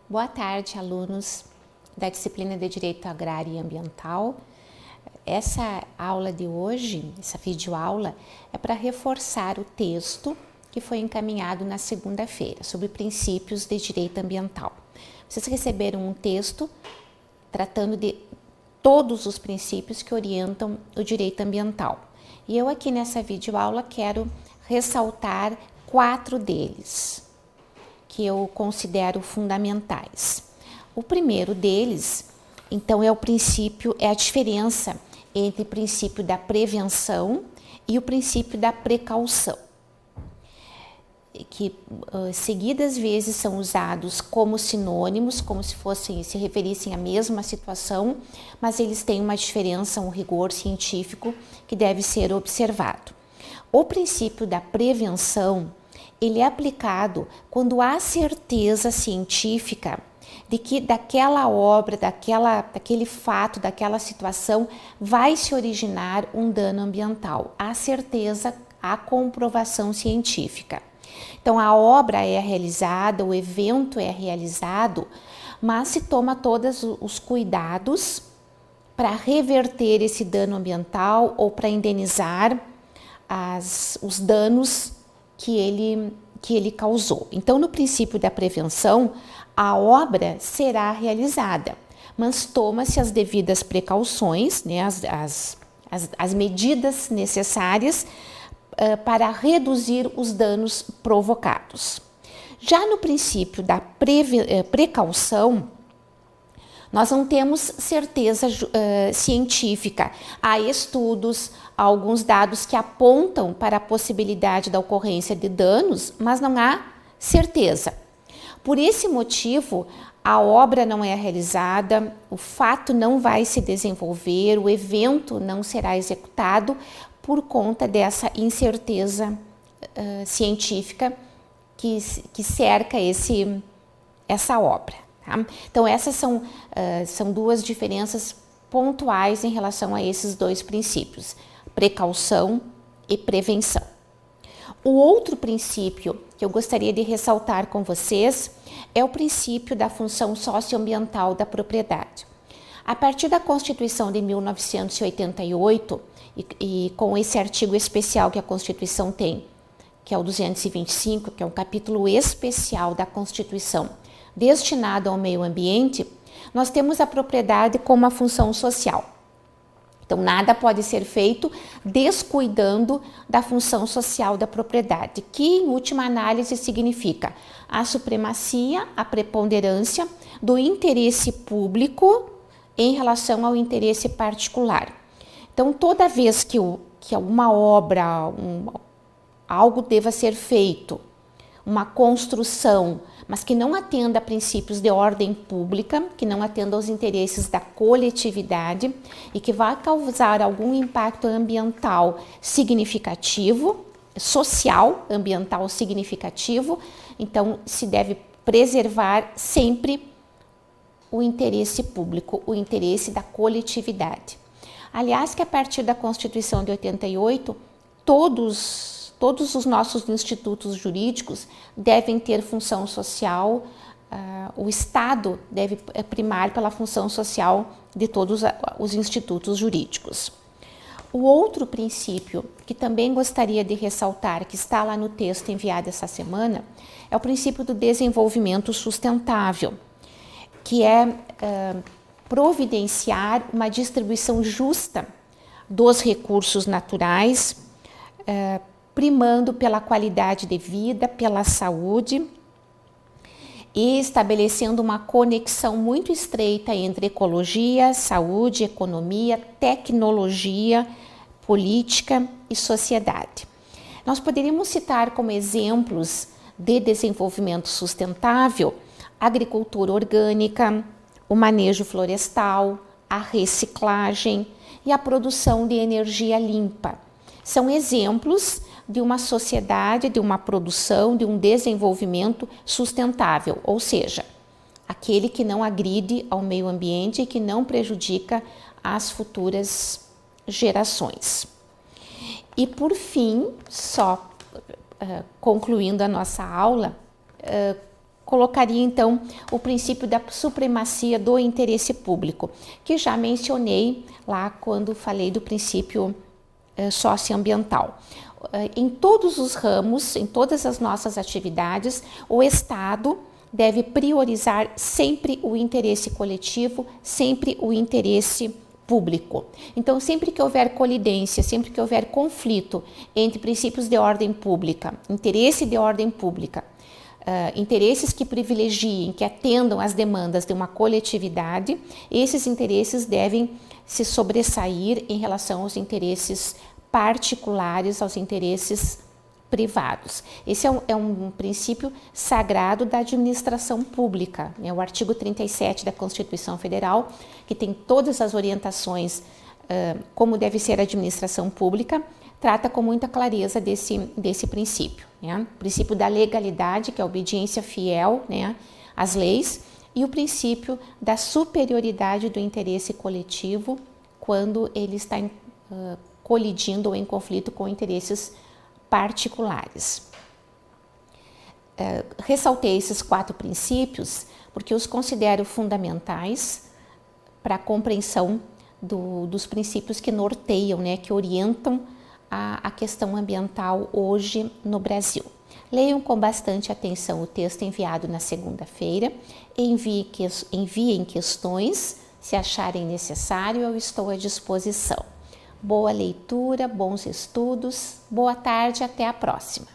Boa tarde, alunos da disciplina de Direito Agrário e Ambiental. Essa aula de hoje, essa videoaula, é para reforçar o texto que foi encaminhado na segunda-feira, sobre princípios de direito ambiental. Vocês receberam um texto tratando de todos os princípios que orientam o direito ambiental. E eu aqui nessa videoaula quero ressaltar 4 deles, que eu considero fundamentais. O primeiro deles, então, é a diferença entre o princípio da prevenção e o princípio da precaução, que seguidas vezes são usados como sinônimos, como se referissem à mesma situação, mas eles têm uma diferença, um rigor científico que deve ser observado. O princípio da prevenção, ele é aplicado quando há certeza científica de que daquela obra, daquele fato, daquela situação vai se originar um dano ambiental. Há certeza, há comprovação científica. Então a obra é realizada, o evento é realizado, mas se toma todos os cuidados para reverter esse dano ambiental ou para indenizar os danos que ele causou. Então, no princípio da prevenção, a obra será realizada, mas toma-se as devidas precauções, né, as medidas necessárias para reduzir os danos provocados. Já no princípio da precaução, nós não temos certeza científica. Há estudos, há alguns dados que apontam para a possibilidade da ocorrência de danos, mas não há certeza. Por esse motivo, a obra não é realizada, o fato não vai se desenvolver, o evento não será executado por conta dessa incerteza científica que cerca essa obra. Tá? Então, essas são duas diferenças pontuais em relação a esses dois princípios, precaução e prevenção. O outro princípio que eu gostaria de ressaltar com vocês é o princípio da função socioambiental da propriedade. A partir da Constituição de 1988, e com esse artigo especial que a Constituição tem, que é o 225, que é um capítulo especial da Constituição, destinado ao meio ambiente, nós temos a propriedade como uma função social. Então, nada pode ser feito descuidando da função social da propriedade, que, em última análise, significa a supremacia, a preponderância do interesse público em relação ao interesse particular. Então, toda vez que uma obra, algo deva ser feito, uma construção, mas que não atenda a princípios de ordem pública, que não atenda aos interesses da coletividade e que vai causar algum impacto ambiental significativo, social, ambiental significativo, então se deve preservar sempre o interesse público, o interesse da coletividade. Aliás, que a partir da Constituição de 88, todos os nossos institutos jurídicos devem ter função social, o Estado deve primar pela função social de todos os institutos jurídicos. O outro princípio que também gostaria de ressaltar, que está lá no texto enviado essa semana, é o princípio do desenvolvimento sustentável, que é providenciar uma distribuição justa dos recursos naturais, primando pela qualidade de vida, pela saúde e estabelecendo uma conexão muito estreita entre ecologia, saúde, economia, tecnologia, política e sociedade. Nós poderíamos citar como exemplos de desenvolvimento sustentável a agricultura orgânica, o manejo florestal, a reciclagem e a produção de energia limpa. São exemplos de uma sociedade, de uma produção, de um desenvolvimento sustentável, ou seja, aquele que não agride ao meio ambiente e que não prejudica as futuras gerações. E por fim, só concluindo a nossa aula, colocaria então o princípio da supremacia do interesse público, que já mencionei lá quando falei do princípio socioambiental. Em todos os ramos, em todas as nossas atividades, o Estado deve priorizar sempre o interesse coletivo, sempre o interesse público. Então, sempre que houver colidência, sempre que houver conflito entre princípios de ordem pública, interesse de ordem pública, interesses que privilegiem, que atendam às demandas de uma coletividade, esses interesses devem se sobressair em relação aos interesses particulares, aos interesses privados. Esse é um princípio sagrado da administração pública, né? O artigo 37 da Constituição Federal, que tem todas as orientações como deve ser a administração pública, trata com muita clareza desse princípio, né? O princípio da legalidade, que é a obediência fiel, né, às leis, e o princípio da superioridade do interesse coletivo quando ele está colidindo ou em conflito com interesses particulares. Ressaltei esses 4 princípios porque os considero fundamentais para a compreensão dos princípios que norteiam, né, que orientam a questão ambiental hoje no Brasil. Leiam com bastante atenção o texto enviado na segunda-feira, enviem questões, se acharem necessário, eu estou à disposição. Boa leitura, bons estudos, boa tarde, até a próxima.